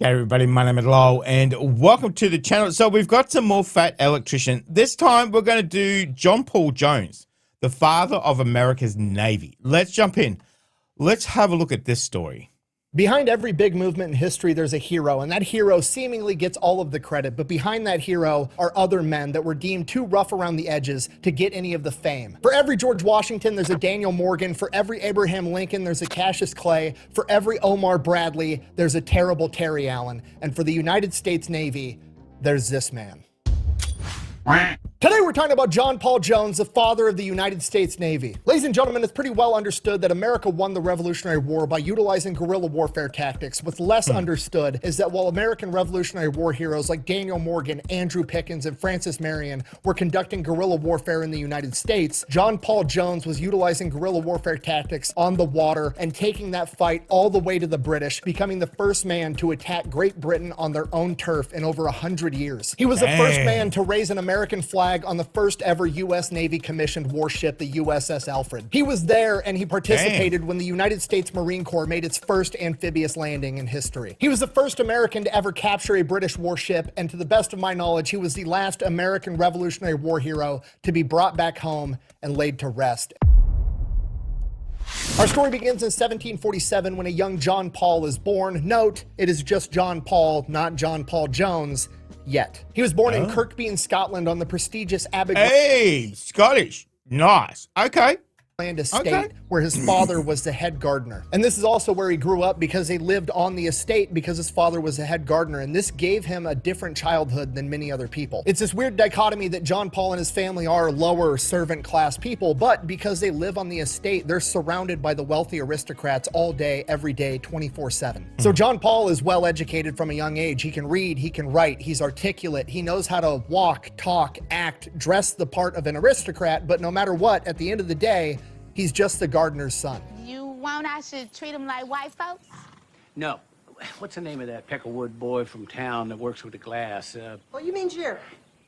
Hey everybody, my name is Lowell and welcome to the channel. So we've got some more Fat Electrician. This time we're going to do John Paul Jones, the father of America's Navy. Let's jump in. Let's have a look at this story. Behind every big movement in history, there's a hero, and that hero seemingly gets all of the credit, but behind that hero are other men that were deemed too rough around the edges to get any of the fame. For every George Washington, there's a Daniel Morgan. For every Abraham Lincoln, there's a Cassius Clay. For every Omar Bradley, there's a terrible Terry Allen. And for the United States Navy, there's this man. Today we're talking about John Paul Jones, the father of the United States Navy. Ladies and gentlemen, it's pretty well understood that America won the Revolutionary War by utilizing guerrilla warfare tactics. What's less understood is that while American Revolutionary War heroes like Daniel Morgan, Andrew Pickens, and Francis Marion were conducting guerrilla warfare in the United States, John Paul Jones was utilizing guerrilla warfare tactics on the water and taking that fight all the way to the British, becoming the first man to attack Great Britain on their own turf in over 100 years. He was the first man to raise an American flag on the first ever U.S. Navy commissioned warship, the USS Alfred. He was there and he participated when the United States Marine Corps made its first amphibious landing in history. He was the first American to ever capture a British warship, and to the best of my knowledge, he was the last American Revolutionary War hero to be brought back home and laid to rest. Our story begins in 1747 when a young John Paul is born. Note, it is just John Paul, not John Paul Jones. Yet. He was born in Kirkby in Scotland on the prestigious Abigail. Hey, Scottish. Nice. Okay. Estate, where his father was the head gardener. And this is also where he grew up because they lived on the estate because his father was the head gardener, and this gave him a different childhood than many other people. It's this weird dichotomy that John Paul and his family are lower servant class people, but because they live on the estate, they're surrounded by the wealthy aristocrats all day, every day, 24/7. So John Paul is well educated from a young age. He can read, he can write, he's articulate, he knows how to walk, talk, act, dress the part of an aristocrat, but no matter what, at the end of the day, he's just the gardener's son. You want I should treat him like white folks? No. What's the name of that Peckerwood boy from town that works with the glass? Oh, you mean Jerry?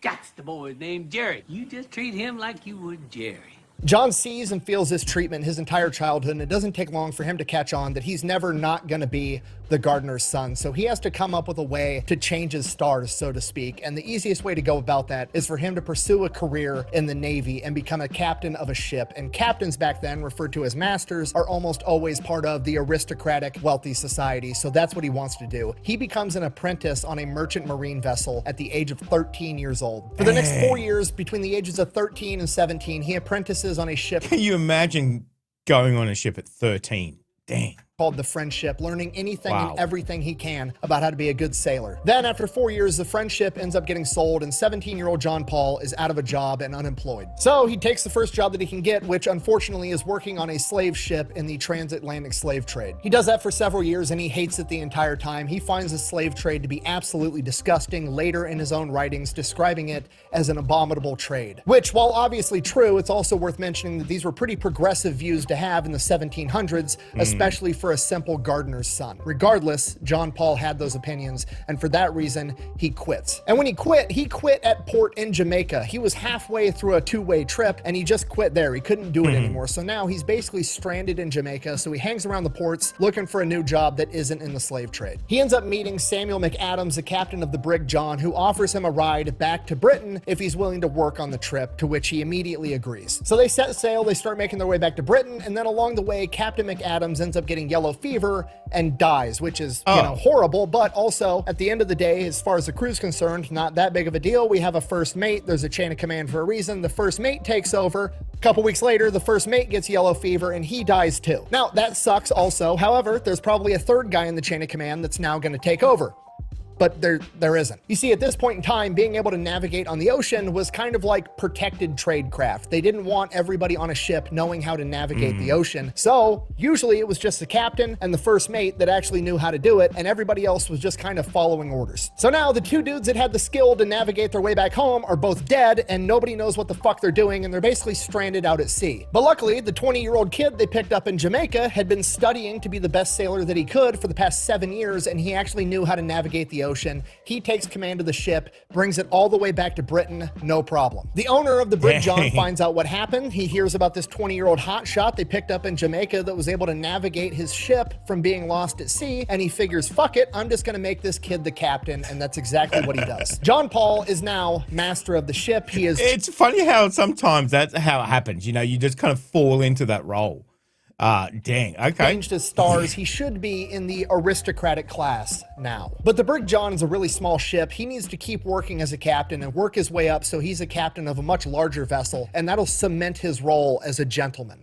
That's the boy's name, Jerry. You just treat him like you would Jerry. John sees and feels this treatment his entire childhood, and it doesn't take long for him to catch on that he's never not going to be the gardener's son. So he has to come up with a way to change his stars, so to speak. And the easiest way to go about that is for him to pursue a career in the Navy and become a captain of a ship. And captains back then, referred to as masters, are almost always part of the aristocratic, wealthy society. So that's what he wants to do. He becomes an apprentice on a merchant marine vessel at the age of 13 years old. For the next 4 years, between the ages of 13 and 17, he apprentices on a ship. Can you imagine going on a ship at 13? Dang. Called the Friendship, learning anything and everything he can about how to be a good sailor. Then after 4 years, the Friendship ends up getting sold, and 17-year-old John Paul is out of a job and unemployed. So he takes the first job that he can get, which unfortunately is working on a slave ship in the transatlantic slave trade. He does that for several years and he hates it the entire time. He finds the slave trade to be absolutely disgusting, later in his own writings describing it as an abominable trade. Which, while obviously true, it's also worth mentioning that these were pretty progressive views to have in the 1700s, especially for a simple gardener's son. Regardless, John Paul had those opinions, and for that reason, he quits. And when he quit at port in Jamaica. He was halfway through a two-way trip, and he just quit there. He couldn't do it anymore. So now he's basically stranded in Jamaica, so he hangs around the ports looking for a new job that isn't in the slave trade. He ends up meeting Samuel McAdams, the captain of the brig John, who offers him a ride back to Britain if he's willing to work on the trip, to which he immediately agrees. So they set sail, they start making their way back to Britain, and then along the way, Captain McAdams ends up getting yellow fever and dies, which is, you know, horrible, but also at the end of the day, as far as the crew's concerned, not that big of a deal. We have a first mate. There's a chain of command for a reason. The first mate takes over. A couple weeks later, the first mate gets yellow fever and he dies too. Now that sucks also. However, there's probably a third guy in the chain of command that's now going to take over. But there isn't. You see, at this point in time, being able to navigate on the ocean was kind of like protected tradecraft. They didn't want everybody on a ship knowing how to navigate the ocean. So usually it was just the captain and the first mate that actually knew how to do it, and everybody else was just kind of following orders. So now the two dudes that had the skill to navigate their way back home are both dead, and nobody knows what the fuck they're doing, and they're basically stranded out at sea. But luckily, the 20-year-old kid they picked up in Jamaica had been studying to be the best sailor that he could for the past 7 years, and he actually knew how to navigate the the ocean. He takes command of the ship, brings it all the way back to Britain, no problem. The owner of the Brig John finds out what happened. He hears about this 20-year-old hotshot they picked up in Jamaica that was able to navigate his ship from being lost at sea, and he figures, fuck it, I'm just gonna make this kid the captain, and that's exactly what he does. John Paul is now master of the ship. He is... It's funny how sometimes that's how it happens. You know, you just kind of fall into that role. Dang, okay. Changed his stars. He should be in the aristocratic class now. But the Brig John is a really small ship. He needs to keep working as a captain and work his way up so he's a captain of a much larger vessel, and that'll cement his role as a gentleman.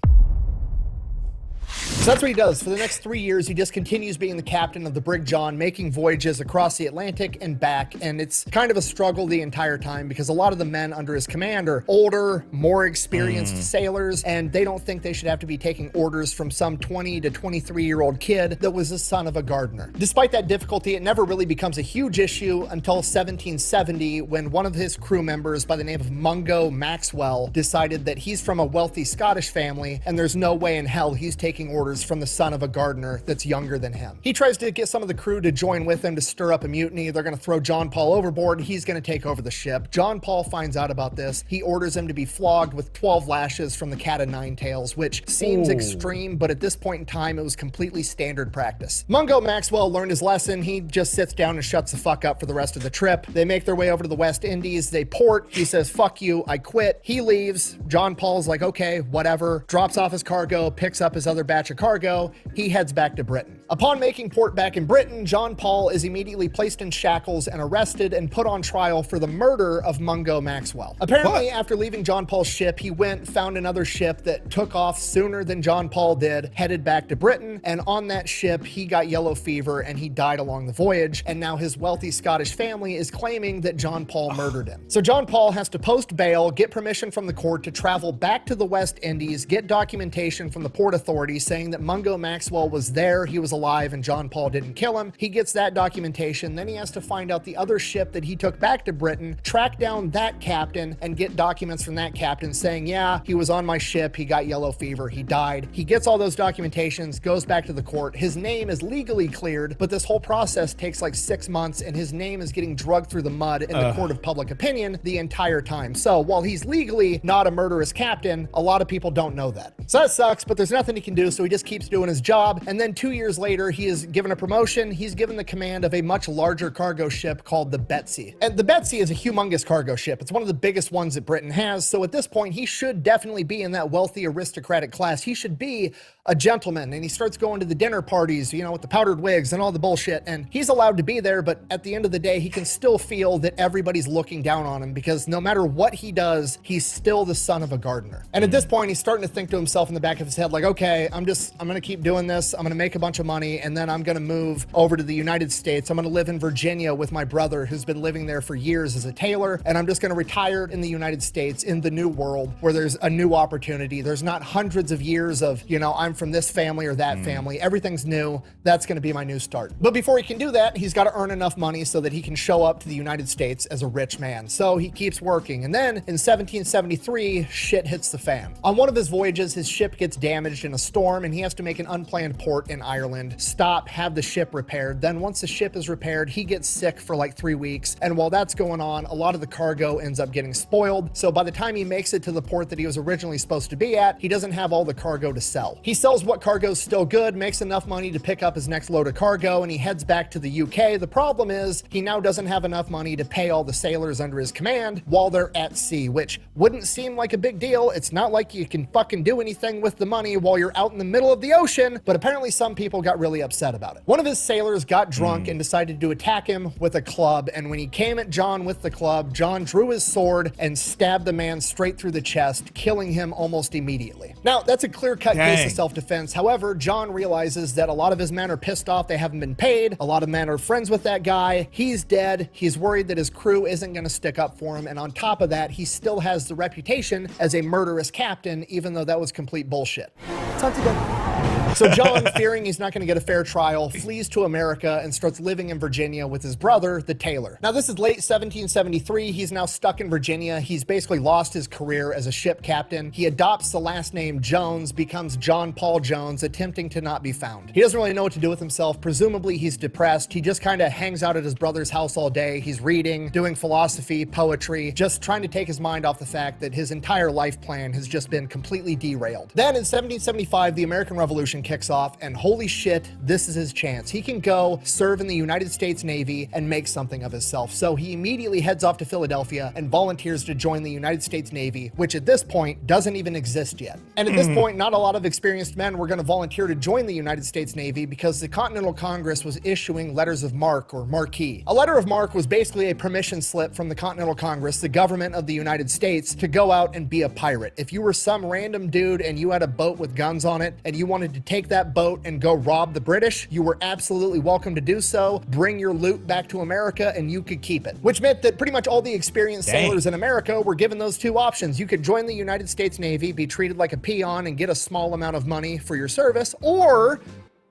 So that's what he does. For the next 3 years, he just continues being the captain of the Brig John, making voyages across the Atlantic and back, and it's kind of a struggle the entire time because a lot of the men under his command are older, more experienced sailors, and they don't think they should have to be taking orders from some 20 to 23-year-old kid that was the son of a gardener. Despite that difficulty, it never really becomes a huge issue until 1770 when one of his crew members by the name of Mungo Maxwell decided that he's from a wealthy Scottish family and there's no way in hell he's taking orders from the son of a gardener that's younger than him. He tries to get some of the crew to join with him to stir up a mutiny. They're going to throw John Paul overboard. He's going to take over the ship. John Paul finds out about this. He orders him to be flogged with 12 lashes from the cat o' nine tails, which seems extreme, but at this point in time, it was completely standard practice. Mungo Maxwell learned his lesson. He just sits down and shuts the fuck up for the rest of the trip. They make their way over to the West Indies. They port. He says, fuck you, I quit. He leaves. John Paul's like, okay, whatever. Drops off his cargo, picks up his other batch of cargo. He heads back to Britain. Upon making port back in Britain, John Paul is immediately placed in shackles and arrested and put on trial for the murder of Mungo Maxwell. Apparently, after leaving John Paul's ship, he found another ship that took off sooner than John Paul did, headed back to Britain, and on that ship, he got yellow fever and he died along the voyage, and now his wealthy Scottish family is claiming that John Paul murdered him. So John Paul has to post bail, get permission from the court to travel back to the West Indies, get documentation from the port authorities saying that Mungo Maxwell was there, he was alive, and John Paul didn't kill him. He gets that documentation, then he has to find out the other ship that he took back to Britain, track down that captain, and get documents from that captain saying, yeah, he was on my ship, he got yellow fever, he died. He gets all those documentations, goes back to the court. His name is legally cleared, but this whole process takes like 6 months, and his name is getting drugged through the mud in the court of public opinion the entire time. So while he's legally not a murderous captain, a lot of people don't know that. So that sucks, but there's nothing he can do, so he just keeps doing his job. And then 2 years later, he is given a promotion. He's given the command of a much larger cargo ship called the Betsy. And the Betsy is a humongous cargo ship. It's one of the biggest ones that Britain has. So at this point, he should definitely be in that wealthy aristocratic class. He should be a gentleman, and he starts going to the dinner parties, you know, with the powdered wigs and all the bullshit, and he's allowed to be there, but at the end of the day, he can still feel that everybody's looking down on him because no matter what he does, he's still the son of a gardener. And at this point, he's starting to think to himself in the back of his head, like, okay, I'm gonna keep doing this, I'm gonna make a bunch of money, and then I'm gonna move over to the United States. I'm gonna live in Virginia with my brother who's been living there for years as a tailor, and I'm just gonna retire in the United States in the new world where there's a new opportunity. There's not hundreds of years of, you know, I'm from this family or that family. Everything's new. That's going to be my new start. But before he can do that, he's got to earn enough money so that he can show up to the United States as a rich man. So he keeps working. And then in 1773, shit hits the fan. On one of his voyages, his ship gets damaged in a storm and he has to make an unplanned port in Ireland, stop, have the ship repaired. Then once the ship is repaired, he gets sick for like 3 weeks. And while that's going on, a lot of the cargo ends up getting spoiled. So by the time he makes it to the port that he was originally supposed to be at, he doesn't have all the cargo to sell. He sells what cargo's still good, makes enough money to pick up his next load of cargo, and he heads back to the UK. The problem is he now doesn't have enough money to pay all the sailors under his command while they're at sea, which wouldn't seem like a big deal. It's not like you can fucking do anything with the money while you're out in the middle of the ocean, but apparently some people got really upset about it. One of his sailors got drunk and decided to attack him with a club, and when he came at John with the club, John drew his sword and stabbed the man straight through the chest, killing him almost immediately. Now, that's a clear-cut case of self-defense. However, John realizes that a lot of his men are pissed off they haven't been paid. A lot of men are friends with that guy. He's dead. He's worried that his crew isn't going to stick up for him. And on top of that, he still has the reputation as a murderous captain, even though that was complete bullshit. Talk to you. So John, fearing he's not going to get a fair trial, flees to America and starts living in Virginia with his brother, the Taylor. Now, this is late 1773. He's now stuck in Virginia. He's basically lost his career as a ship captain. He adopts the last name Jones, becomes John Paul Jones, attempting to not be found. He doesn't really know what to do with himself. Presumably, he's depressed. He just kind of hangs out at his brother's house all day. He's reading, doing philosophy, poetry, just trying to take his mind off the fact that his entire life plan has just been completely derailed. Then in 1775, the American Revolution kicks off, and holy shit, this is his chance. He can go serve in the United States Navy and make something of himself. So he immediately heads off to Philadelphia and volunteers to join the United States Navy, which at this point doesn't even exist yet. And at this point, not a lot of experienced men were going to volunteer to join the United States Navy because the Continental Congress was issuing letters of marque or marquee. A letter of marque was basically a permission slip from the Continental Congress, the government of the United States, to go out and be a pirate. If you were some random dude and you had a boat with guns on it and you wanted to take that boat and go rob the British, you were absolutely welcome to do so. Bring your loot back to America and you could keep it. Which meant that pretty much all the experienced sailors in America were given those two options. You could join the United States Navy, be treated like a peon and get a small amount of money for your service, or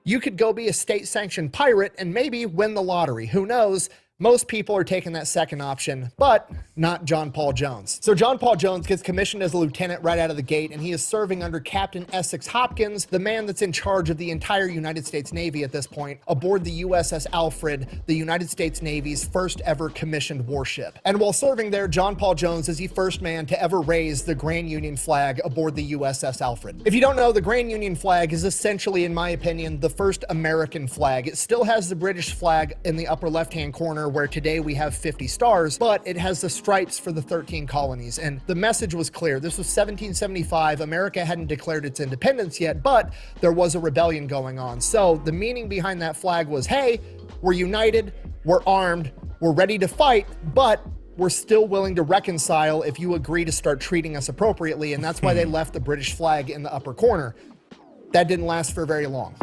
you could go be a state-sanctioned pirate and maybe win the lottery. Who knows? Most people are taking that second option, but not John Paul Jones. So John Paul Jones gets commissioned as a lieutenant right out of the gate, and he is serving under Captain Essex Hopkins, the man that's in charge of the entire United States Navy at this point, aboard the USS Alfred, the United States Navy's first ever commissioned warship. And while serving there, John Paul Jones is the first man to ever raise the Grand Union flag aboard the USS Alfred. If you don't know, the Grand Union flag is essentially, in my opinion, the first American flag. It still has the British flag in the upper left-hand corner, where today we have 50 stars, but it has the stripes for the 13 colonies. And the message was clear. This was 1775. America hadn't declared its independence yet, but there was a rebellion going on. So the meaning behind that flag was, hey, we're united, we're armed, we're ready to fight, but we're still willing to reconcile if you agree to start treating us appropriately. And that's why they left the British flag in the upper corner. That didn't last for very long.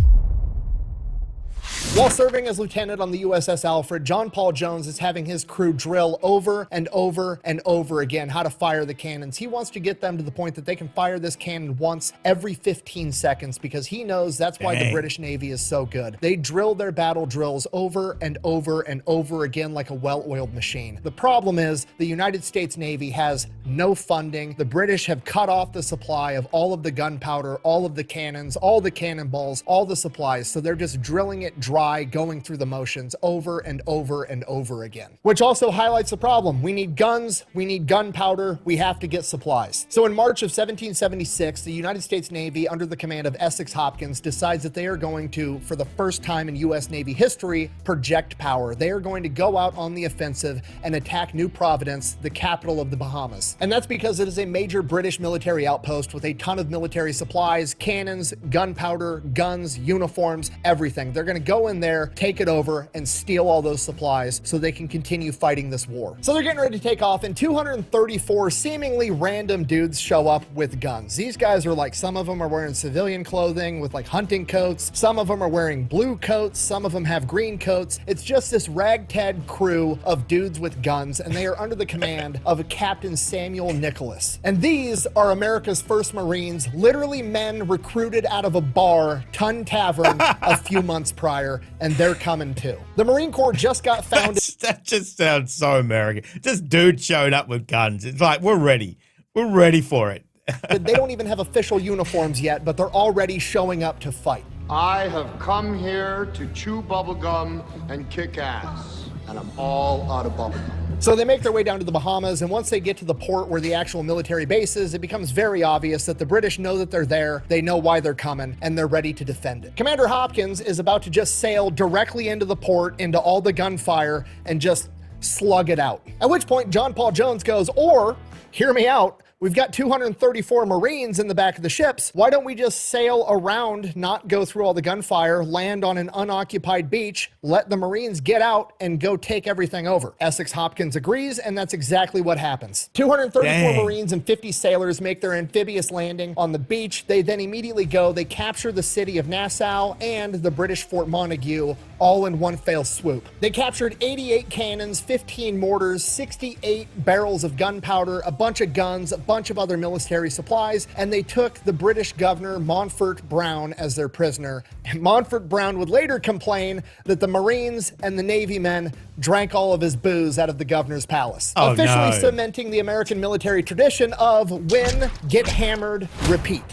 While serving as lieutenant on the USS Alfred, John Paul Jones is having his crew drill over and over and over again how to fire the cannons. He wants to get them to the point that they can fire this cannon once every 15 seconds because he knows that's why the British Navy is so good. They drill their battle drills over and over and over again like a well-oiled machine. The problem is the United States Navy has no funding. The British have cut off the supply of all of the gunpowder, all of the cannons, all the cannonballs, all the supplies. So they're just drilling it dry, going through the motions over and over and over again. Which also highlights the problem. We need guns, we need gunpowder, we have to get supplies. So in March of 1776, the United States Navy, under the command of Essex Hopkins, decides that they are going to, for the first time in U.S. Navy history, project power. They are going to go out on the offensive and attack New Providence, the capital of the Bahamas. And that's because it is a major British military outpost with a ton of military supplies, cannons, gunpowder, guns, uniforms, everything. They're going to go in there, take it over, and steal all those supplies so they can continue fighting this war. So they're getting ready to take off, and 234 seemingly random dudes show up with guns. These guys are like, some of them are wearing civilian clothing with like hunting coats, some of them are wearing blue coats, some of them have green coats. It's just this ragtag crew of dudes with guns, and they are under the command of Captain Samuel Nicholas. And these are America's first Marines, literally men recruited out of a bar, Ton Tavern, a few months prior, and they're coming too. The Marine Corps just got founded. That just sounds so American. Just dudes showing up with guns. It's like, we're ready. We're ready for it. They don't even have official uniforms yet, but they're already showing up to fight. I have come here to chew bubblegum and kick ass, and I'm all out of bubblegum. So they make their way down to the Bahamas, and once they get to the port where the actual military base is, it becomes very obvious that the British know that they're there, they know why they're coming, and they're ready to defend it. Commander Hopkins is about to just sail directly into the port, into all the gunfire, and just slug it out. At which point, John Paul Jones goes, or, hear me out, we've got 234 Marines in the back of the ships. Why don't we just sail around, not go through all the gunfire, land on an unoccupied beach, let the Marines get out and go take everything over? Essex Hopkins agrees, and that's exactly what happens. 234 Marines and 50 sailors make their amphibious landing on the beach. They then immediately go, they capture the city of Nassau and the British Fort Montague, all in one fell swoop. They captured 88 cannons, 15 mortars, 68 barrels of gunpowder, a bunch of guns, a bunch of other military supplies, and they took the British governor, Montfort Brown, as their prisoner. And Montfort Brown would later complain that the Marines and the Navy men drank all of his booze out of the governor's palace. Oh, officially no. cementing the American military tradition of win, get hammered, repeat.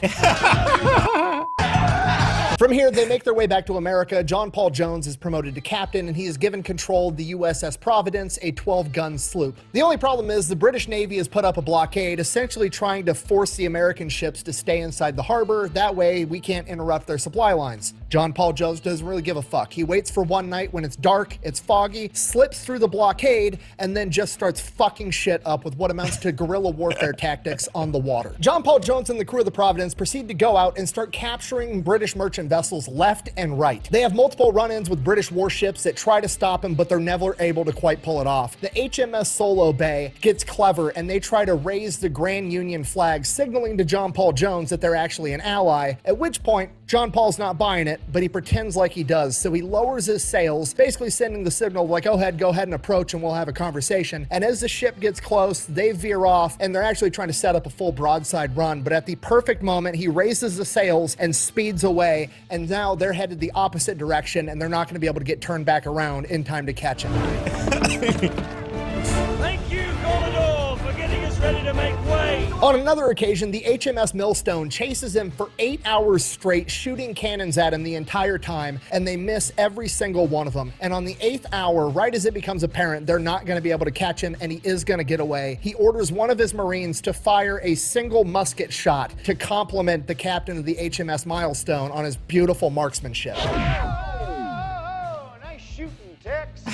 From here, they make their way back to America. John Paul Jones is promoted to captain, and he is given control of the USS Providence, a 12-gun sloop. The only problem is the British Navy has put up a blockade, essentially trying to force the American ships to stay inside the harbor. That way, we can't interrupt their supply lines. John Paul Jones doesn't really give a fuck. He waits for one night when it's dark, it's foggy, slips through the blockade, and then just starts fucking shit up with what amounts to guerrilla warfare tactics on the water. John Paul Jones and the crew of the Providence proceed to go out and start capturing British merchant vessels left and right. They have multiple run-ins with British warships that try to stop him, but they're never able to quite pull it off. The HMS Solo Bay gets clever, and they try to raise the Grand Union flag, signaling to John Paul Jones that they're actually an ally, at which point John Paul's not buying it, but he pretends like he does. So he lowers his sails, basically sending the signal like, go ahead and approach and we'll have a conversation. And as the ship gets close, they veer off, and they're actually trying to set up a full broadside run. But at the perfect moment, he raises the sails and speeds away, and now they're headed the opposite direction, and they're not going to be able to get turned back around in time to catch him. Thank you, Commodore, for getting us ready to make way. On another occasion, the HMS Millstone chases him for 8 hours straight, shooting cannons at him the entire time, and they miss every single one of them. And on the 8th hour, right as it becomes apparent they're not going to be able to catch him and he is going to get away, he orders one of his Marines to fire a single musket shot to compliment the captain of the HMS Milestone on his beautiful marksmanship.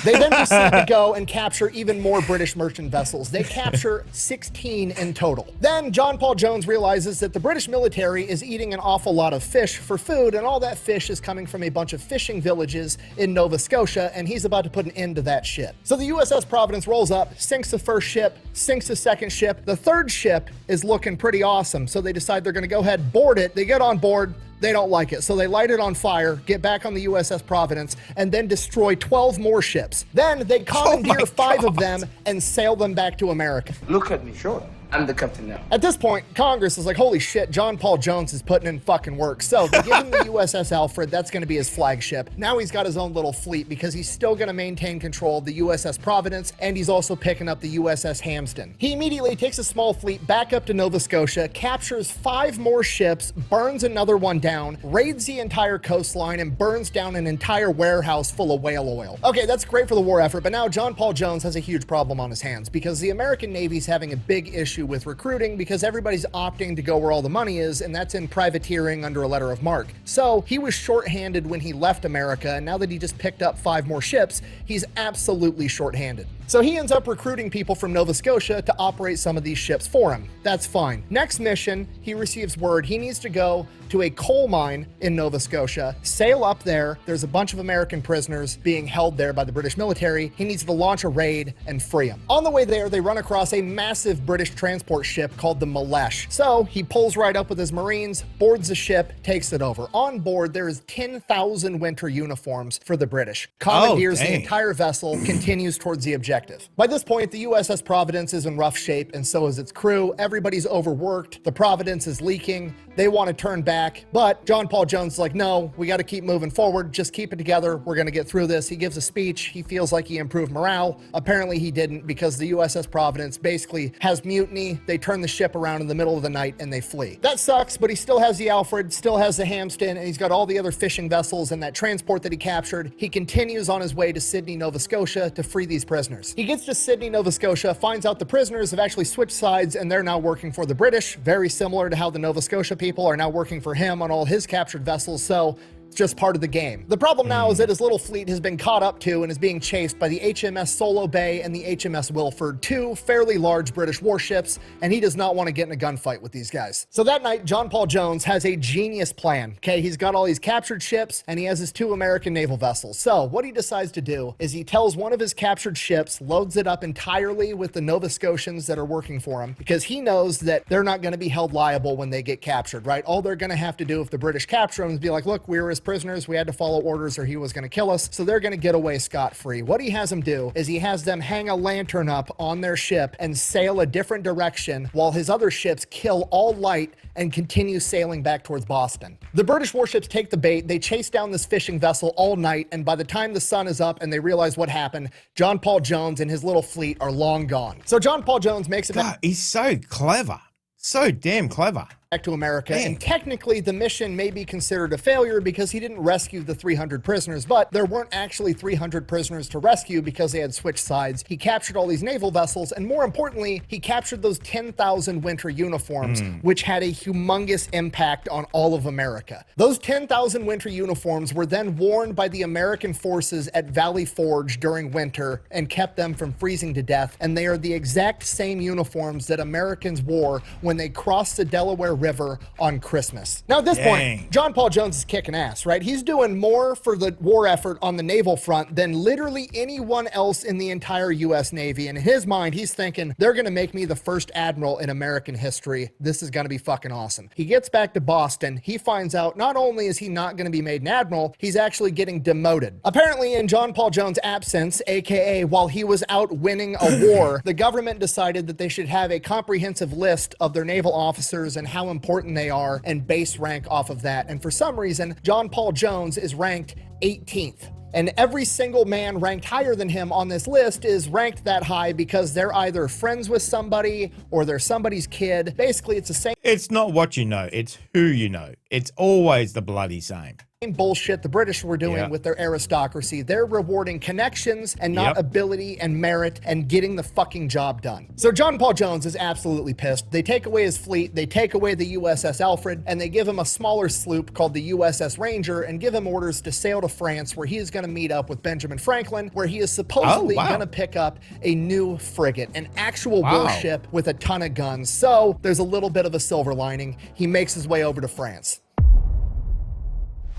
They then proceed to go and capture even more British merchant vessels. They capture 16 in total. Then John Paul Jones realizes that the British military is eating an awful lot of fish for food, and all that fish is coming from a bunch of fishing villages in Nova Scotia, and he's about to put an end to that shit. So the USS Providence rolls up, sinks the first ship, sinks the second ship. The third ship is looking pretty awesome, so they decide they're going to go ahead, board it. They get on board. They don't like it, so they light it on fire, get back on the USS Providence, and then destroy 12 more ships. Then they commandeer 5 of them and sail them back to America. Look at me, sure. I'm the captain now. At this point, Congress is like, holy shit, John Paul Jones is putting in fucking work. So they give him the USS Alfred. That's going to be his flagship. Now he's got his own little fleet because he's still going to maintain control of the USS Providence, and he's also picking up the USS Hamsden. He immediately takes a small fleet back up to Nova Scotia, captures 5 more ships, burns another one down, raids the entire coastline, and burns down an entire warehouse full of whale oil. Okay, that's great for the war effort, but now John Paul Jones has a huge problem on his hands because the American Navy's having a big issue with recruiting because everybody's opting to go where all the money is, and that's in privateering under a letter of marque. So he was shorthanded when he left America, and now that he just picked up 5 more ships, he's absolutely shorthanded. So he ends up recruiting people from Nova Scotia to operate some of these ships for him. That's fine. Next mission, he receives word he needs to go to a coal mine in Nova Scotia, sail up there. There's a bunch of American prisoners being held there by the British military. He needs to launch a raid and free them. On the way there, they run across a massive British transport ship called the Malesh. So he pulls right up with his Marines, boards the ship, takes it over. On board, there is 10,000 winter uniforms for the British. Commandeers the entire vessel, continues towards the objective. By this point, the USS Providence is in rough shape, and so is its crew. Everybody's overworked. The Providence is leaking. They want to turn back, but John Paul Jones is like, no, we got to keep moving forward. Just keep it together. We're going to get through this. He gives a speech. He feels like he improved morale. Apparently he didn't, because the USS Providence basically has mutiny. They turn the ship around in the middle of the night and they flee. That sucks, but he still has the Alfred, still has the Hamsden, and he's got all the other fishing vessels and that transport that he captured. He continues on his way to Sydney, Nova Scotia to free these prisoners. He gets to Sydney, Nova Scotia, finds out the prisoners have actually switched sides and they're now working for the British, very similar to how the Nova Scotia people are now working for him on all his captured vessels. So it's just part of the game. The problem now is that his little fleet has been caught up to and is being chased by the HMS Solo Bay and the HMS Wilford, 2 fairly large British warships, and he does not want to get in a gunfight with these guys. So that night, John Paul Jones has a genius plan. Okay, he's got all these captured ships and he has his 2 American naval vessels. So what he decides to do is he tells one of his captured ships, loads it up entirely with the Nova Scotians that are working for him, because he knows that they're not going to be held liable when they get captured, right? All they're going to have to do if the British capture them is be like, look, we were as prisoners. We had to follow orders or he was going to kill us. So they're going to get away scot-free. What he has them do is he has them hang a lantern up on their ship and sail a different direction while his other ships kill all light and continue sailing back towards Boston. The British warships take the bait. They chase down this fishing vessel all night, and by the time the sun is up and they realize what happened, John Paul Jones and his little fleet are long gone. So John Paul Jones makes it back. He's so clever. So damn clever. Back to America, Man. and technically the mission may be considered a failure because he didn't rescue the 300 prisoners, but there weren't actually 300 prisoners to rescue because they had switched sides. He captured all these naval vessels, and more importantly, he captured those 10,000 winter uniforms, which had a humongous impact on all of America. Those 10,000 winter uniforms were then worn by the American forces at Valley Forge during winter and kept them from freezing to death, and they are the exact same uniforms that Americans wore when they crossed the Delaware River on Christmas. Now at this point, John Paul Jones is kicking ass, right? He's doing more for the war effort on the naval front than literally anyone else in the entire US Navy. And in his mind, he's thinking, they're gonna make me the first admiral in American history. This is gonna be fucking awesome. He gets back to Boston. He finds out not only is he not gonna be made an admiral, he's actually getting demoted. Apparently in John Paul Jones' absence, AKA while he was out winning a war, the government decided that they should have a comprehensive list of their naval officers and how important they are and base rank off of that. And for some reason, John Paul Jones is ranked 18th. And every single man ranked higher than him on this list is ranked that high because they're either friends with somebody or they're somebody's kid. Basically, it's the same. It's not what you know, it's who you know. It's always the bloody same. Bullshit the British were doing with their aristocracy. They're rewarding connections and not ability and merit and getting the fucking job done. So John Paul Jones is absolutely pissed. They take away his fleet, they take away the USS Alfred, and they give him a smaller sloop called the USS Ranger and give him orders to sail to France, where he is going to meet up with Benjamin Franklin, where he is supposedly going to pick up a new frigate, an actual warship with a ton of guns. So there's a little bit of a silver lining. He makes his way over to France.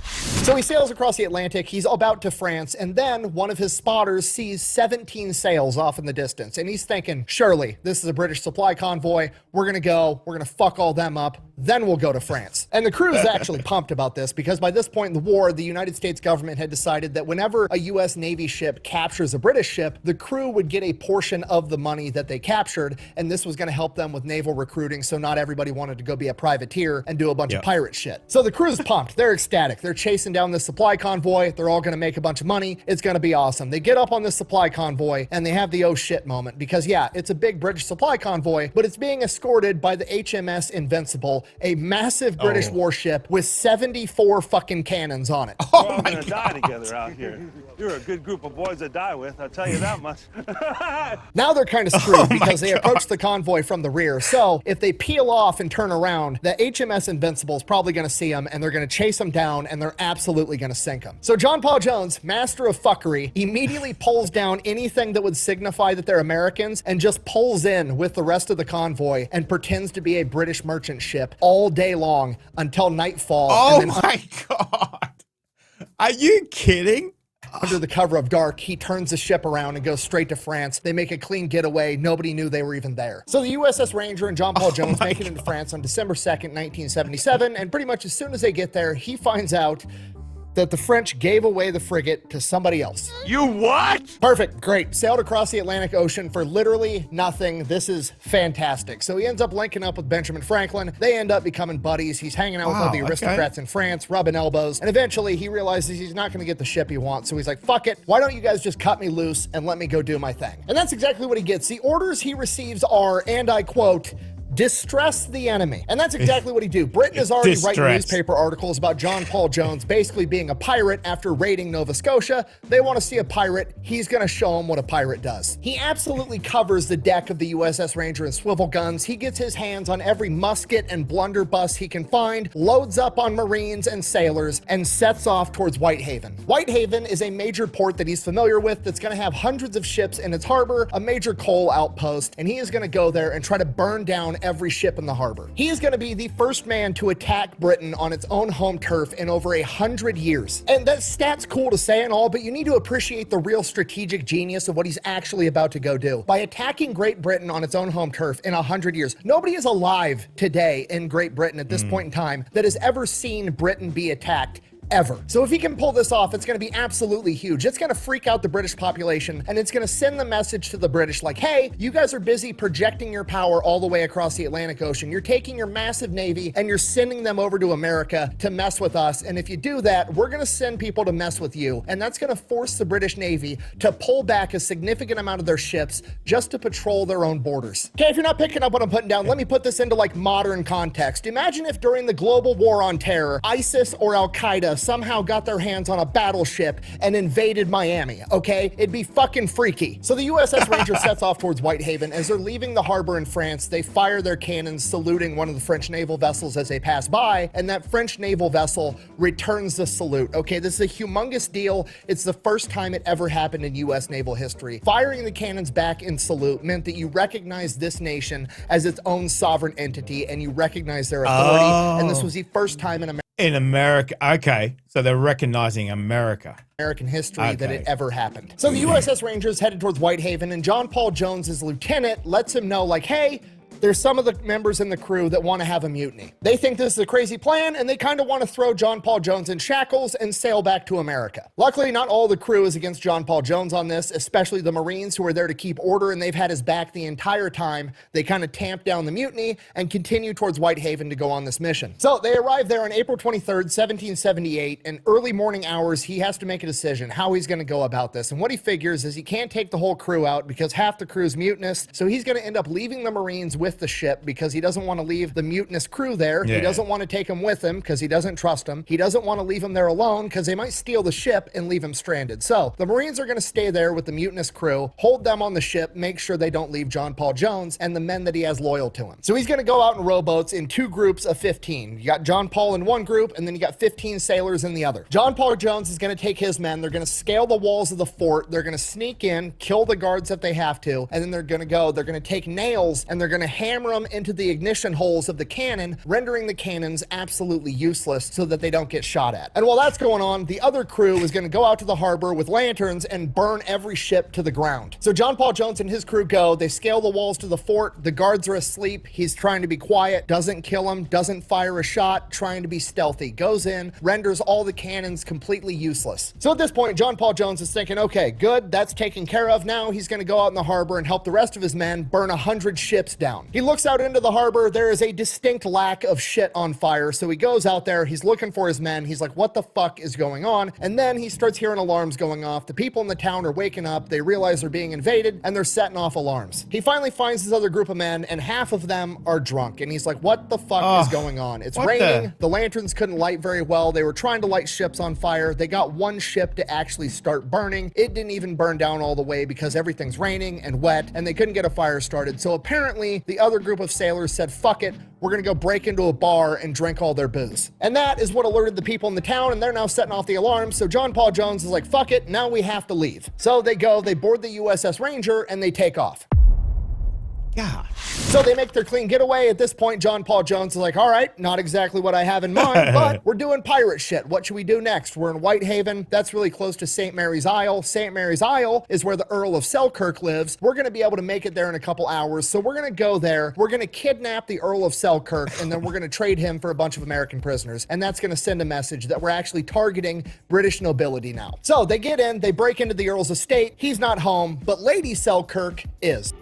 So he sails across the Atlantic, he's about to France, and then one of his spotters sees 17 sails off in the distance, and he's thinking, surely, this is a British supply convoy, we're gonna fuck all them up, then we'll go to France. And the crew is actually pumped about this, because by this point in the war, the United States government had decided that whenever a US Navy ship captures a British ship, the crew would get a portion of the money that they captured, and this was gonna help them with naval recruiting, so not everybody wanted to go be a privateer and do a bunch of pirate shit. So the crew's pumped, they're ecstatic, they're chasing down this supply convoy, they're all gonna make a bunch of money, it's gonna be awesome. They get up on this supply convoy and they have the oh shit moment, because yeah, it's a big British supply convoy, but it's being escorted by the HMS Invincible, a massive British warship with 74 fucking cannons on it. We're all gonna die together out here. You're a good group of boys to die with, I'll tell you that much. Now they're kind of screwed because they approach the convoy from the rear. So if they peel off and turn around, the HMS Invincible is probably going to see them and they're going to chase them down and they're absolutely going to sink them. So John Paul Jones, master of fuckery, immediately pulls down anything that would signify that they're Americans and just pulls in with the rest of the convoy and pretends to be a British merchant ship all day long until nightfall. Oh my God. Are you kidding? Under the cover of dark, he turns the ship around and goes straight to France. They make a clean getaway. Nobody knew they were even there. So the USS Ranger and John Paul Jones make it into France on December 2nd, 1977. And pretty much as soon as they get there, he finds out that the French gave away the frigate to somebody else. You what? Perfect, great. Sailed across the Atlantic Ocean for literally nothing. This is fantastic. So he ends up linking up with Benjamin Franklin. They end up becoming buddies. He's hanging out with all the aristocrats in France, rubbing elbows. And eventually he realizes he's not gonna get the ship he wants. So he's like, fuck it. Why don't you guys just cut me loose and let me go do my thing? And that's exactly what he gets. The orders he receives are, and I quote, distress the enemy. And that's exactly what he do. Britain is already writing newspaper articles about John Paul Jones basically being a pirate after raiding Nova Scotia. They want to see a pirate. He's going to show them what a pirate does. He absolutely covers the deck of the USS Ranger in swivel guns. He gets his hands on every musket and blunderbuss he can find, loads up on Marines and sailors, and sets off towards Whitehaven. Whitehaven is a major port that he's familiar with that's going to have hundreds of ships in its harbor, a major coal outpost, and he is going to go there and try to burn down every ship in the harbor. He is going to be the first man to attack Britain on its own home turf in over 100 years. And that stat's cool to say and all, but you need to appreciate the real strategic genius of what he's actually about to go do. By attacking Great Britain on its own home turf in 100 years, nobody is alive today in Great Britain at this point in time that has ever seen Britain be attacked ever. So if he can pull this off, it's going to be absolutely huge. It's going to freak out the British population, and it's going to send the message to the British like, hey, you guys are busy projecting your power all the way across the Atlantic Ocean. You're taking your massive navy and you're sending them over to America to mess with us. And if you do that, we're going to send people to mess with you. And that's going to force the British Navy to pull back a significant amount of their ships just to patrol their own borders. Okay, if you're not picking up what I'm putting down, let me put this into like modern context. Imagine if during the global war on terror, ISIS or Al-Qaeda somehow got their hands on a battleship and invaded Miami, okay? It'd be fucking freaky. So the USS Ranger sets off towards Whitehaven. As they're leaving the harbor in France, they fire their cannons, saluting one of the French naval vessels as they pass by, and that French naval vessel returns the salute. Okay, this is a humongous deal. It's the first time it ever happened in US naval history. Firing the cannons back in salute meant that you recognize this nation as its own sovereign entity and you recognize their authority. And this was the first time in America. Okay, so they're recognizing American history that it ever happened. So the USS Rangers headed towards Whitehaven, and John Paul Jones, his lieutenant, lets him know like, hey, there's some of the members in the crew that want to have a mutiny. They think this is a crazy plan, and they kind of want to throw John Paul Jones in shackles and sail back to America. Luckily, not all the crew is against John Paul Jones on this, especially the Marines who are there to keep order, and they've had his back the entire time. They kind of tamp down the mutiny and continue towards Whitehaven to go on this mission. So they arrive there on April 23rd, 1778, and early morning hours, he has to make a decision how he's going to go about this. And what he figures is he can't take the whole crew out because half the crew's mutinous, so he's going to end up leaving the Marines with the ship because he doesn't want to leave the mutinous crew there. He doesn't want to take them with him because he doesn't trust them. He doesn't want to leave them there alone because they might steal the ship and leave him stranded. So the Marines are going to stay there with the mutinous crew, hold them on the ship, make sure they don't leave John Paul Jones and the men that he has loyal to him. So he's going to go out in rowboats in 2 groups of 15. You got John Paul in one group, and then you got 15 sailors in the other. John Paul Jones is going to take his men. They're going to scale the walls of the fort. They're going to sneak in, kill the guards if they have to, and then they're going to take nails and they're going to hammer them into the ignition holes of the cannon, rendering the cannons absolutely useless so that they don't get shot at. And while that's going on, the other crew is going to go out to the harbor with lanterns and burn every ship to the ground. So John Paul Jones and his crew go, they scale the walls to the fort, the guards are asleep, he's trying to be quiet, doesn't kill them, doesn't fire a shot, trying to be stealthy, goes in, renders all the cannons completely useless. So at this point, John Paul Jones is thinking, okay, good, that's taken care of. Now he's going to go out in the harbor and help the rest of his men burn 100 ships down. He looks out into the harbor, there is a distinct lack of shit on fire, so he goes out there, he's looking for his men, he's like, what the fuck is going on? And then he starts hearing alarms going off. The people in the town are waking up, they realize they're being invaded, and they're setting off alarms. He finally finds his other group of men, and half of them are drunk, and he's like, what the fuck is going on? It's raining, the lanterns couldn't light very well, they were trying to light ships on fire, they got one ship to actually start burning, it didn't even burn down all the way because everything's raining and wet, and they couldn't get a fire started. So apparently, the other group of sailors said, fuck it, we're gonna go break into a bar and drink all their booze. And that is what alerted the people in the town, and they're now setting off the alarms. So John Paul Jones is like, fuck it, now we have to leave. So they go, they board the USS Ranger, and they take off. God. So they make their clean getaway. At this point, John Paul Jones is like, all right, not exactly what I have in mind, but we're doing pirate shit. What should we do next? We're in Whitehaven. That's really close to St. Mary's Isle. St. Mary's Isle is where the Earl of Selkirk lives. We're going to be able to make it there in a couple hours. So we're going to go there. We're going to kidnap the Earl of Selkirk, and then we're going to trade him for a bunch of American prisoners. And that's going to send a message that we're actually targeting British nobility now. So they get in, they break into the Earl's estate. He's not home, but Lady Selkirk is.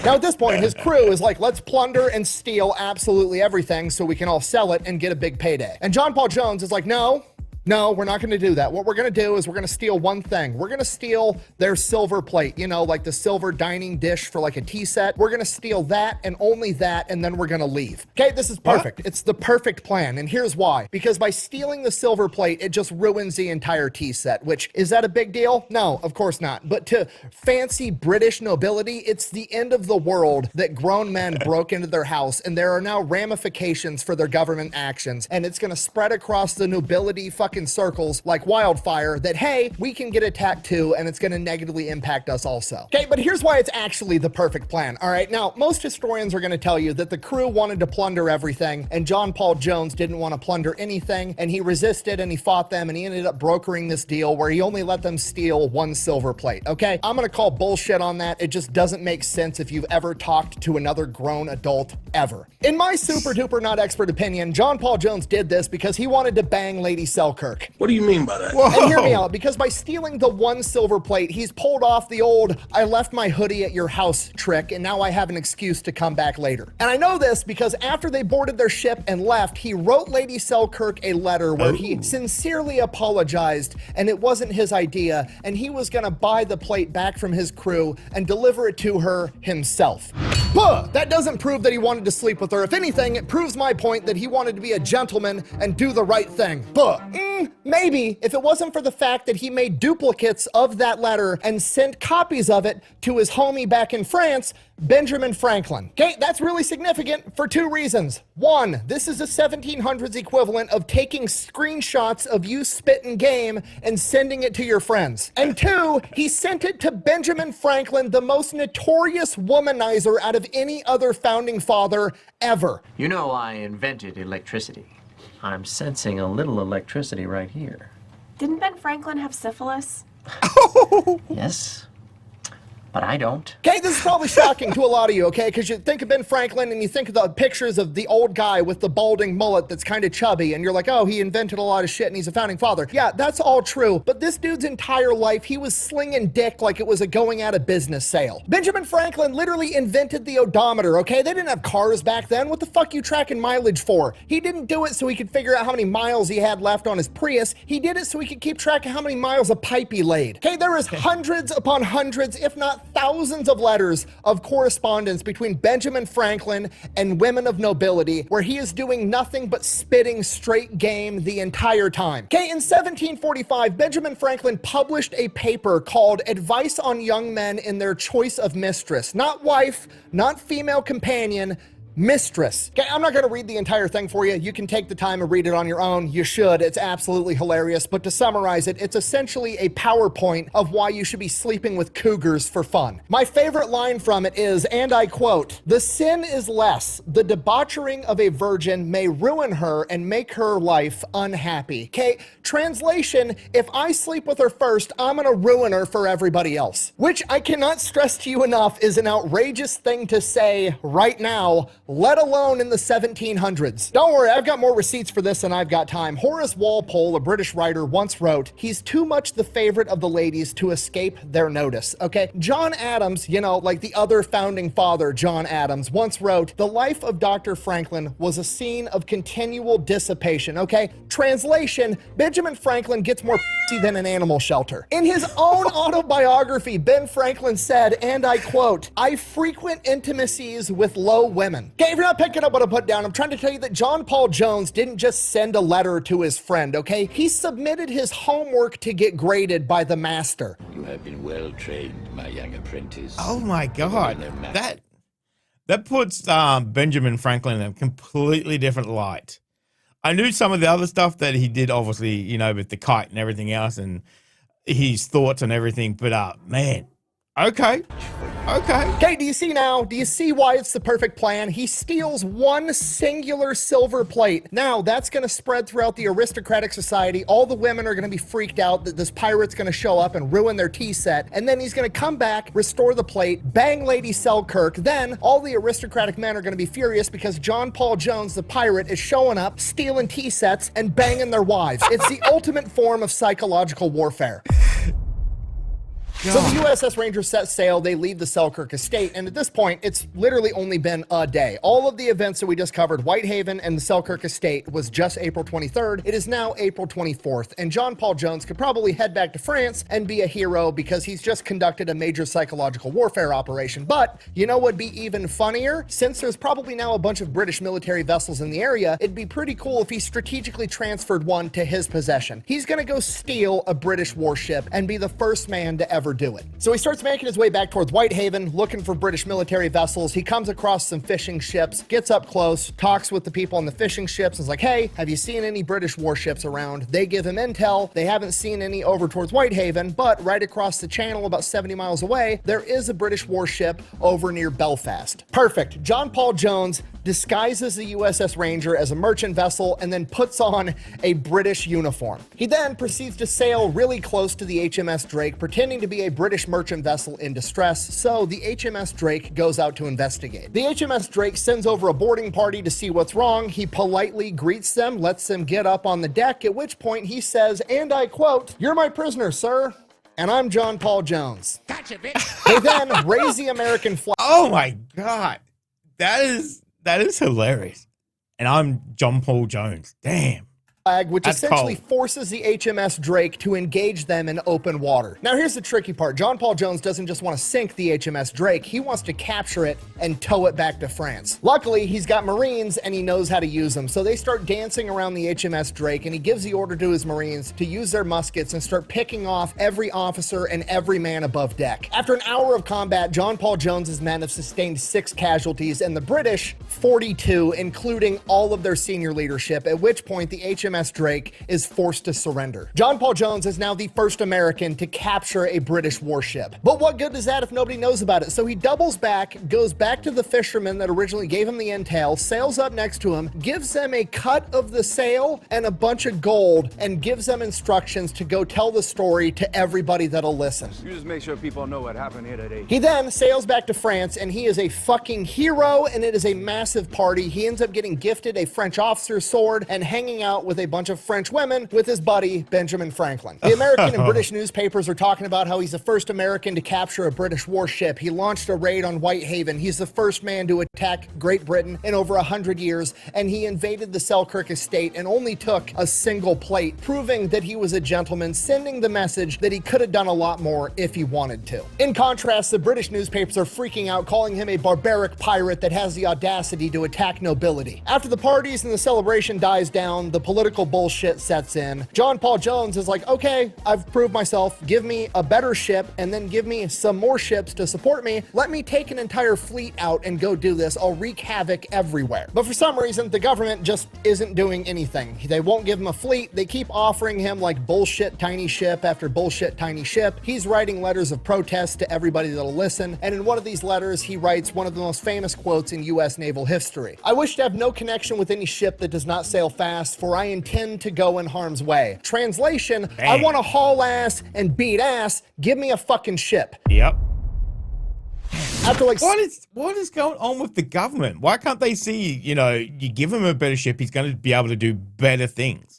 Now at this point, his crew is like, let's plunder and steal absolutely everything so we can all sell it and get a big payday. And John Paul Jones is like, no, we're not going to do that. What we're going to do is we're going to steal one thing. We're going to steal their silver plate, you know, like the silver dining dish for like a tea set. We're going to steal that and only that, and then we're going to leave. Okay, this is perfect. It's the perfect plan, and here's why. Because by stealing the silver plate, it just ruins the entire tea set, which, is that a big deal? No, of course not. But to fancy British nobility, it's the end of the world that grown men broke into their house, and there are now ramifications for their government actions, and it's going to spread across the nobility fucking in circles like wildfire that, hey, we can get attacked too, and it's gonna negatively impact us also. Okay, but here's why it's actually the perfect plan, all right? Now, most historians are gonna tell you that the crew wanted to plunder everything, and John Paul Jones didn't want to plunder anything, and he resisted and he fought them, and he ended up brokering this deal where he only let them steal 1 silver plate, okay? I'm gonna call bullshit on that. It just doesn't make sense if you've ever talked to another grown adult ever. In my super duper not expert opinion, John Paul Jones did this because he wanted to bang Lady Selkirk. What do you mean by that? Whoa. And hear me out, because by stealing the 1 silver plate, he's pulled off the old "I left my hoodie at your house" trick, and now I have an excuse to come back later. And I know this because after they boarded their ship and left, he wrote Lady Selkirk a letter where he sincerely apologized, and it wasn't his idea, and he was gonna buy the plate back from his crew and deliver it to her himself. But that doesn't prove that he wanted to sleep with her. If anything, it proves my point that he wanted to be a gentleman and do the right thing. But maybe if it wasn't for the fact that he made duplicates of that letter and sent copies of it to his homie back in France, Benjamin Franklin. Okay, that's really significant for 2 reasons. 1, this is a 1700s equivalent of taking screenshots of you spitting game and sending it to your friends. And 2, he sent it to Benjamin Franklin, the most notorious womanizer out of any other founding father ever. You know, I invented electricity. I'm sensing a little electricity right here. Didn't Ben Franklin have syphilis? Yes, but I don't. Okay, this is probably shocking to a lot of you, okay? Because you think of Ben Franklin and you think of the pictures of the old guy with the balding mullet that's kind of chubby, and you're like, oh, he invented a lot of shit and he's a founding father. Yeah, that's all true, but this dude's entire life, he was slinging dick like it was a going out of business sale. Benjamin Franklin literally invented the odometer, okay? They didn't have cars back then. What the fuck you tracking mileage for? He didn't do it so he could figure out how many miles he had left on his Prius. He did it so he could keep track of how many miles of pipe he laid. Okay, there is hundreds upon hundreds, if not thousands of letters of correspondence between Benjamin Franklin and women of nobility where he is doing nothing but spitting straight game the entire time. Okay, in 1745, Benjamin Franklin published a paper called Advice on Young Men in Their Choice of Mistress. Not wife, not female companion, mistress. Okay, I'm not going to read the entire thing for you. You can take the time and read it on your own. You should. It's absolutely hilarious. But to summarize it, it's essentially a PowerPoint of why you should be sleeping with cougars for fun. My favorite line from it is, and I quote, "The sin is less. The debauchering of a virgin may ruin her and make her life unhappy." Okay, translation, if I sleep with her first, I'm going to ruin her for everybody else. Which I cannot stress to you enough is an outrageous thing to say right now, let alone in the 1700s. Don't worry, I've got more receipts for this than I've got time. Horace Walpole, a British writer, once wrote, "He's too much the favorite of the ladies to escape their notice." Okay, John Adams, you know, like the other founding father, John Adams, once wrote, "The life of Dr. Franklin was a scene of continual dissipation." Okay, translation, Benjamin Franklin gets more pussy than an animal shelter. In his own autobiography, Ben Franklin said, and I quote, "I frequent intimacies with low women." Okay, if you're not picking up what I put down, I'm trying to tell you that John Paul Jones didn't just send a letter to his friend, okay? He submitted his homework to get graded by the master. "You have been well trained, my young apprentice." Oh my God, that puts Benjamin Franklin in a completely different light. I knew some of the other stuff that he did, obviously, you know, with the kite and everything else, and his thoughts and everything. But man, okay. Okay, do you see now? Do you see why it's the perfect plan? He steals 1 singular silver plate. Now, that's going to spread throughout the aristocratic society. All the women are going to be freaked out that this pirate's going to show up and ruin their tea set. And then he's going to come back, restore the plate, bang Lady Selkirk. Then all the aristocratic men are going to be furious because John Paul Jones, the pirate, is showing up, stealing tea sets, and banging their wives. It's the ultimate form of psychological warfare. God. So the USS Ranger set sail, they leave the Selkirk estate, and at this point, it's literally only been a day. All of the events that we just covered, Whitehaven and the Selkirk estate, was just April 23rd. It is now April 24th, and John Paul Jones could probably head back to France and be a hero because he's just conducted a major psychological warfare operation. But you know what'd be even funnier? Since there's probably now a bunch of British military vessels in the area, it'd be pretty cool if he strategically transferred one to his possession. He's gonna go steal a British warship and be the first man to ever do it. So he starts making his way back towards Whitehaven, looking for British military vessels. He comes across some fishing ships, gets up close, talks with the people on the fishing ships, and is like, hey, have you seen any British warships around? They give him intel. They haven't seen any over towards Whitehaven, but right across the channel, about 70 miles away, there is a British warship over near Belfast. Perfect. John Paul Jones disguises the USS Ranger as a merchant vessel and then puts on a British uniform. He then proceeds to sail really close to the HMS Drake, pretending to be a British merchant vessel in distress, so the HMS Drake goes out to investigate. The HMS Drake sends over a boarding party to see what's wrong. He politely greets them, lets them get up on the deck, at which point he says, and I quote, "You're my prisoner, sir, and I'm John Paul Jones." Gotcha, bitch. They then raise the American flag. Oh my God. That is hilarious. And I'm John Paul Jones. Damn. Which That's essentially cold. forces the HMS Drake to engage them in open water. Now here's the tricky part. John Paul Jones doesn't just want to sink the HMS Drake, he wants to capture it and tow it back to France. Luckily, he's got Marines and he knows how to use them, so they start dancing around the HMS Drake and he gives the order to his Marines to use their muskets and start picking off every officer and every man above deck. After an hour of combat, John Paul Jones's men have sustained 6 casualties and the British 42, including all of their senior leadership, at which point the HMS Drake is forced to surrender. John Paul Jones is now the first American to capture a British warship. But what good is that if nobody knows about it? So he doubles back, goes back to the fishermen that originally gave him the intel, sails up next to him, gives them a cut of the sail and a bunch of gold, and gives them instructions to go tell the story to everybody that'll listen. You just make sure people know what happened here today. He then sails back to France and he is a fucking hero, and it is a massive party. He ends up getting gifted a French officer's sword and hanging out with a bunch of French women with his buddy Benjamin Franklin. The American and British newspapers are talking about how he's the first American to capture a British warship. He launched a raid on Whitehaven. He's the first man to attack Great Britain in over 100 years, and he invaded the Selkirk estate and only took a single plate, proving that he was a gentleman, sending the message that he could have done a lot more if he wanted to. In contrast, the British newspapers are freaking out, calling him a barbaric pirate that has the audacity to attack nobility. After the parties and the celebration dies down, the political bullshit sets in. John Paul Jones is like, okay, I've proved myself. Give me a better ship and then give me some more ships to support me. Let me take an entire fleet out and go do this. I'll wreak havoc everywhere. But for some reason, the government just isn't doing anything. They won't give him a fleet. They keep offering him like bullshit tiny ship after bullshit tiny ship. He's writing letters of protest to everybody that'll listen. And in one of these letters, he writes one of the most famous quotes in U.S. naval history. "I wish to have no connection with any ship that does not sail fast, for I intend to go in harm's way." Translation, I want to haul ass and beat ass. Give me a fucking ship. Yep. After like what is going on with the government? Why can't they see, you give him a better ship, he's going to be able to do better things?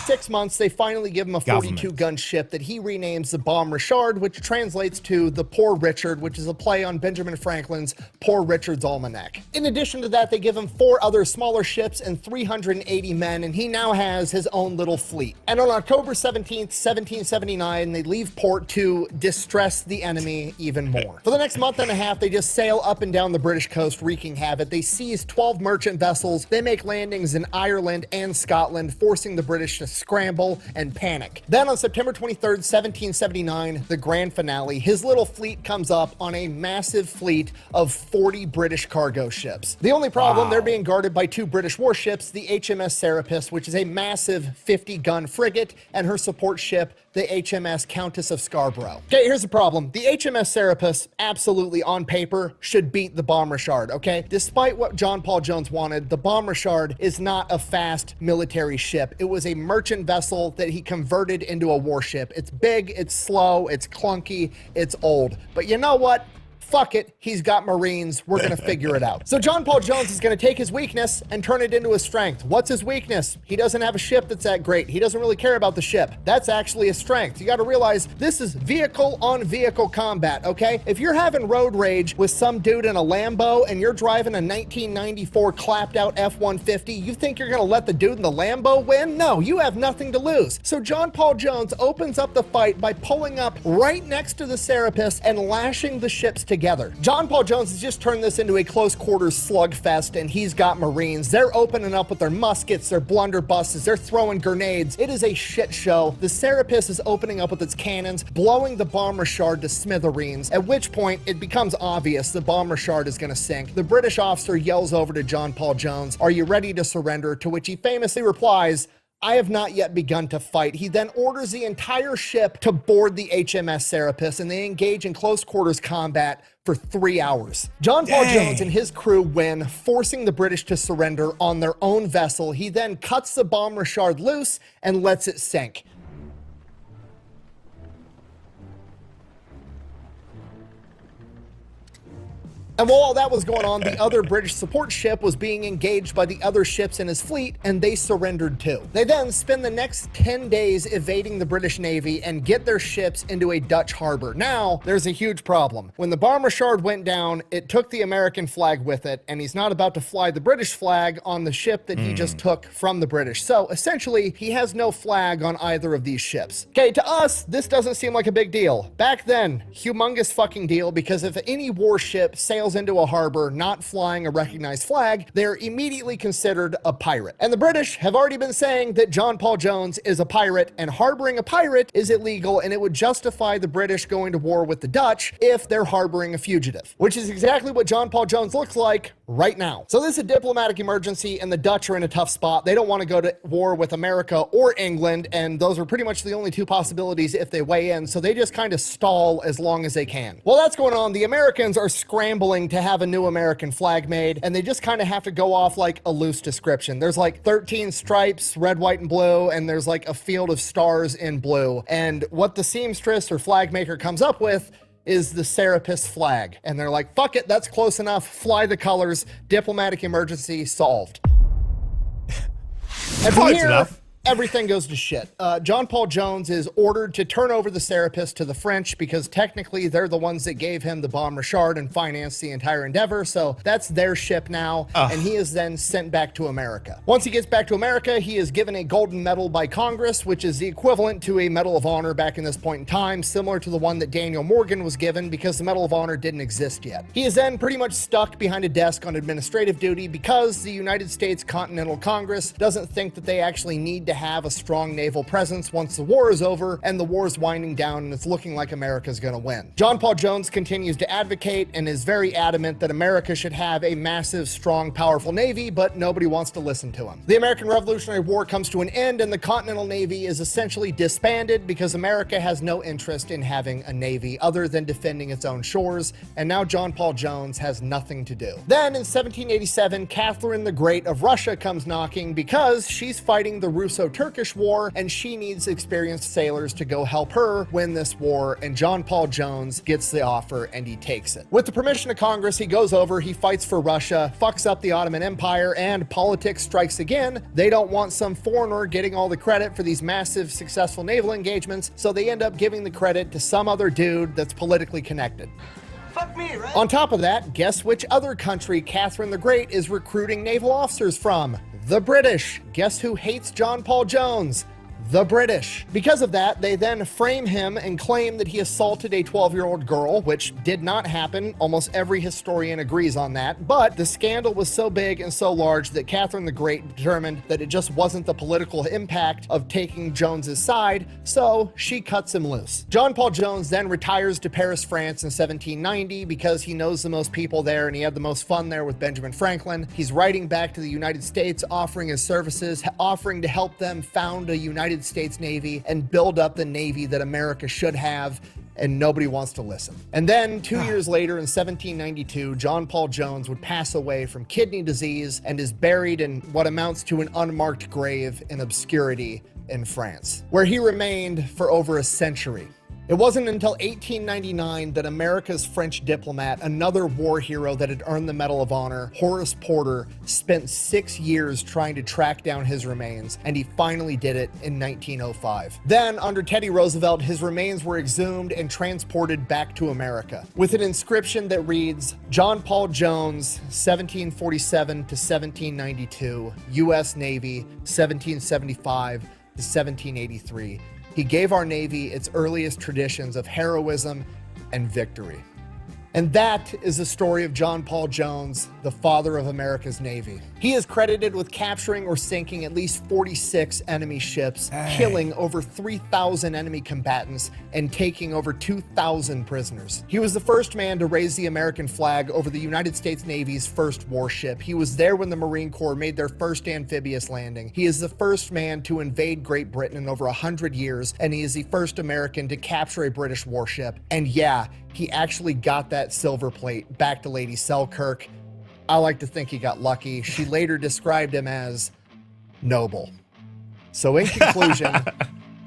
6 months, they finally give him a 42-gun ship that he renames the Bomb Richard, which translates to the Poor Richard, which is a play on Benjamin Franklin's Poor Richard's Almanac. In addition to that, they give him 4 other smaller ships and 380 men, and he now has his own little fleet. And on October 17th, 1779, they leave port to distress the enemy even more. For the next month and a half, they just sail up and down the British coast, wreaking havoc. They seize 12 merchant vessels. They make landings in Ireland and Scotland, forcing the British to scramble and panic. Then on September 23rd, 1779, the grand finale, his little fleet comes up on a massive fleet of 40 British cargo ships. The only problem, they're being guarded by 2 British warships, the HMS Serapis, which is a massive 50-gun frigate, and her support ship, the HMS Countess of Scarborough. Okay, here's the problem. The HMS Serapis, absolutely on paper, should beat the Bomb Richard, okay? Despite what John Paul Jones wanted, the Bomb Richard is not a fast military ship. It was a merchant vessel that he converted into a warship. It's big, it's slow, it's clunky, it's old. But you know what? Fuck it, he's got Marines, we're gonna figure it out. So John Paul Jones is gonna take his weakness and turn it into a strength. What's his weakness? He doesn't have a ship that's that great. He doesn't really care about the ship. That's actually a strength. You gotta realize this is vehicle on vehicle combat, okay? If you're having road rage with some dude in a Lambo and you're driving a 1994 clapped out F-150, you think you're gonna let the dude in the Lambo win? No, you have nothing to lose. So John Paul Jones opens up the fight by pulling up right next to the Serapis and lashing the ships together. together. John Paul Jones has just turned this into a close quarters slugfest, and he's got Marines. They're opening up with their muskets, their blunderbusses, they're throwing grenades. It is a shit show. The Serapis is opening up with its cannons, blowing the bomber shard to smithereens, at which point it becomes obvious the bomber shard is going to sink. The British officer yells over to John Paul Jones, "Are you ready to surrender?" To which he famously replies, "I have not yet begun to fight." He then orders the entire ship to board the HMS Serapis, and they engage in close quarters combat for 3 hours. John Paul Jones and his crew win, forcing the British to surrender on their own vessel. He then cuts the bomber shard loose and lets it sink. And while all that was going on, the other British support ship was being engaged by the other ships in his fleet, and they surrendered too. They then spend the next 10 days evading the British Navy and get their ships into a Dutch harbor. Now, there's a huge problem. When the bomber shard went down, it took the American flag with it, and he's not about to fly the British flag on the ship that he just took from the British. So essentially, he has no flag on either of these ships. Okay, to us, this doesn't seem like a big deal. Back then, humongous fucking deal, because if any warship sails into a harbor not flying a recognized flag, they're immediately considered a pirate. And the British have already been saying that John Paul Jones is a pirate, and harboring a pirate is illegal, and it would justify the British going to war with the Dutch if they're harboring a fugitive, which is exactly what John Paul Jones looks like right now. So this is a diplomatic emergency, and the Dutch are in a tough spot. They don't want to go to war with America or England, and those are pretty much the only two possibilities if they weigh in, so they just kind of stall as long as they can. While that's going on, the Americans are scrambling to have a new American flag made, and they just kind of have to go off like a loose description. There's like 13 stripes, red, white, and blue, and there's like a field of stars in blue. And what the seamstress or flag maker comes up with is the Serapis flag. And they're like, fuck it, that's close enough, fly the colors, diplomatic emergency solved. And from here, everything goes to shit. John Paul Jones is ordered to turn over the Serapis to the French because technically they're the ones that gave him the bomber shard and financed the entire endeavor. So that's their ship now. And he is then sent back to America. Once he gets back to America, he is given a golden medal by Congress, which is the equivalent to a Medal of Honor back in this point in time, similar to the one that Daniel Morgan was given because the Medal of Honor didn't exist yet. He is then pretty much stuck behind a desk on administrative duty because the United States Continental Congress doesn't think that they actually need to have a strong naval presence once the war is over, and the war is winding down and it's looking like America's gonna win. John Paul Jones continues to advocate and is very adamant that America should have a massive, strong, powerful navy, but nobody wants to listen to him. The American Revolutionary War comes to an end, and the Continental Navy is essentially disbanded because America has no interest in having a navy other than defending its own shores, and now John Paul Jones has nothing to do. Then in 1787, Catherine the Great of Russia comes knocking because she's fighting the Russo-Turkish War, and she needs experienced sailors to go help her win this war, and John Paul Jones gets the offer and he takes it. With the permission of Congress, he goes over, he fights for Russia, fucks up the Ottoman Empire, and politics strikes again. They don't want some foreigner getting all the credit for these massive, successful naval engagements, so they end up giving the credit to some other dude that's politically connected. Fuck me, right? On top of that, guess which other country Catherine the Great is recruiting naval officers from? The British. Guess who hates John Paul Jones? The British. Because of that, they then frame him and claim that he assaulted a 12-year-old girl, which did not happen. Almost every historian agrees on that. But the scandal was so big and so large that Catherine the Great determined that it just wasn't the political impact of taking Jones's side, so she cuts him loose. John Paul Jones then retires to Paris, France in 1790 because he knows the most people there and he had the most fun there with Benjamin Franklin. He's writing back to the United States, offering his services, offering to help them found a United States Navy and build up the Navy that America should have, and nobody wants to listen. And then 2 years later in 1792, John Paul Jones would pass away from kidney disease and is buried in what amounts to an unmarked grave in obscurity in France, where he remained for over a century. It wasn't until 1899 that America's French diplomat, another war hero that had earned the Medal of Honor, Horace Porter, spent 6 years trying to track down his remains, and he finally did it in 1905. Then, under Teddy Roosevelt, his remains were exhumed and transported back to America, with an inscription that reads, John Paul Jones, 1747 to 1792, U.S. Navy, 1775 to 1783. He gave our Navy its earliest traditions of heroism and victory. And that is the story of John Paul Jones, the father of America's Navy. He is credited with capturing or sinking at least 46 enemy ships, killing over 3,000 enemy combatants, and taking over 2,000 prisoners. He was the first man to raise the American flag over the United States Navy's first warship. He was there when the Marine Corps made their first amphibious landing. He is the first man to invade Great Britain in over 100 years, and he is the first American to capture a British warship. And yeah, he actually got that silver plate back to Lady Selkirk. I like to think he got lucky. She later described him as noble. So in conclusion,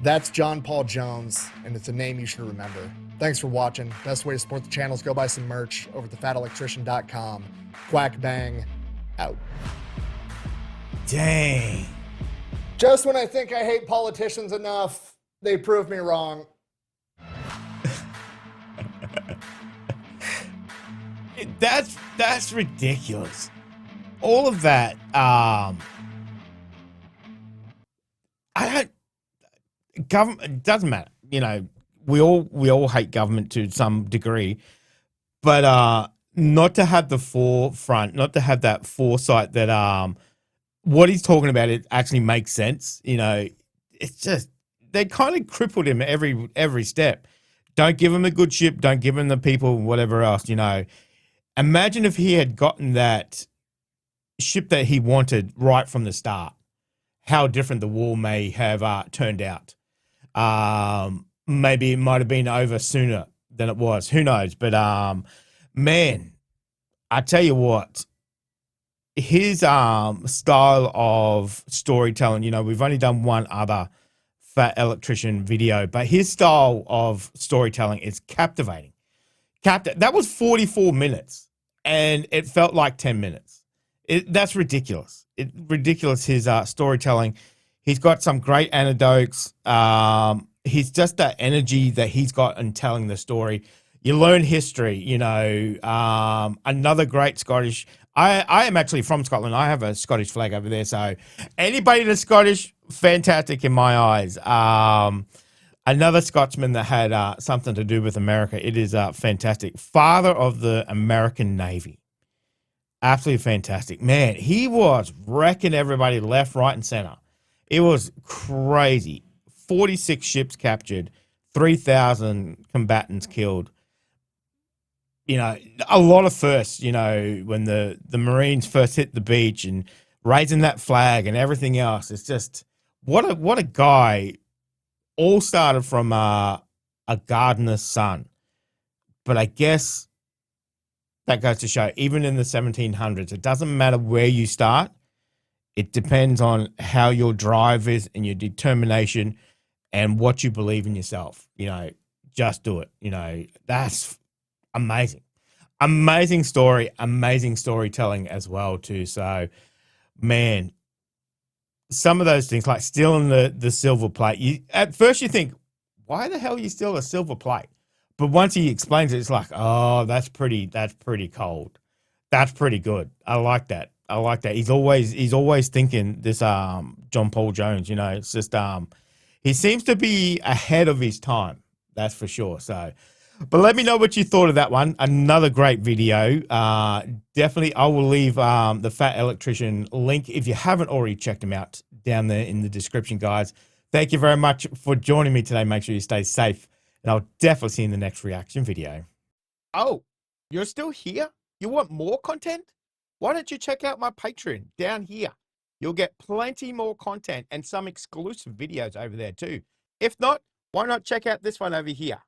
that's John Paul Jones, and it's a name you should remember. Thanks for watching. Best way to support the channel is go buy some merch over at thefatelectrician.com. Quack bang, out. Dang. Just when I think I hate politicians enough, they prove me wrong. That's ridiculous. All of that. Government, it doesn't matter. You know, we all hate government to some degree, but not to have the forefront, not to have that foresight that what he's talking about, it actually makes sense. You know, it's just they kind of crippled him every step. Don't give him a good ship. Don't give him the people, whatever else. You know, imagine if he had gotten that ship that he wanted right from the start. How different the war may have turned out. Maybe it might have been over sooner than it was. Who knows? But man, I tell you what, his style of storytelling. You know, we've only done one other Fat Electrician video, but his style of storytelling is captivating. That was 44 minutes, and it felt like 10 minutes. That's ridiculous. Ridiculous, his storytelling. He's got some great anecdotes. He's just that energy that he's got in telling the story. You learn history, you know. Another great Scottish. I am actually from Scotland. I have a Scottish flag over there. So anybody that's Scottish, fantastic in my eyes. Another Scotsman that had something to do with America. It is fantastic. Father of the American Navy. Absolutely fantastic. Man, he was wrecking everybody left, right, and center. It was crazy. 46 ships captured, 3,000 combatants killed. You know, a lot of firsts, you know, when the Marines first hit the beach and raising that flag and everything else. It's just, what a guy. All started from a gardener's son. But I guess that goes to show, even in the 1700s, it doesn't matter where you start. It depends on how your drive is and your determination and what you believe in yourself. You know, just do it. You know, that's amazing. Amazing story, amazing storytelling as well, too. So, man, some of those things, like stealing the silver plate, at first you think, why the hell you steal a silver plate? But once he explains it, it's like, oh, that's pretty cold. That's pretty good. I like that. I like that. He's always thinking this John Paul Jones, you know, it's just he seems to be ahead of his time. That's for sure. So, but let me know what you thought of that one. Another great video. Definitely, I will leave the Fat Electrician link if you haven't already checked him out down there in the description, guys. Thank you very much for joining me today. Make sure you stay safe, and I'll definitely see you in the next reaction video. Oh, you're still here? You want more content? Why don't you check out my Patreon down here? You'll get plenty more content and some exclusive videos over there too. If not, why not check out this one over here?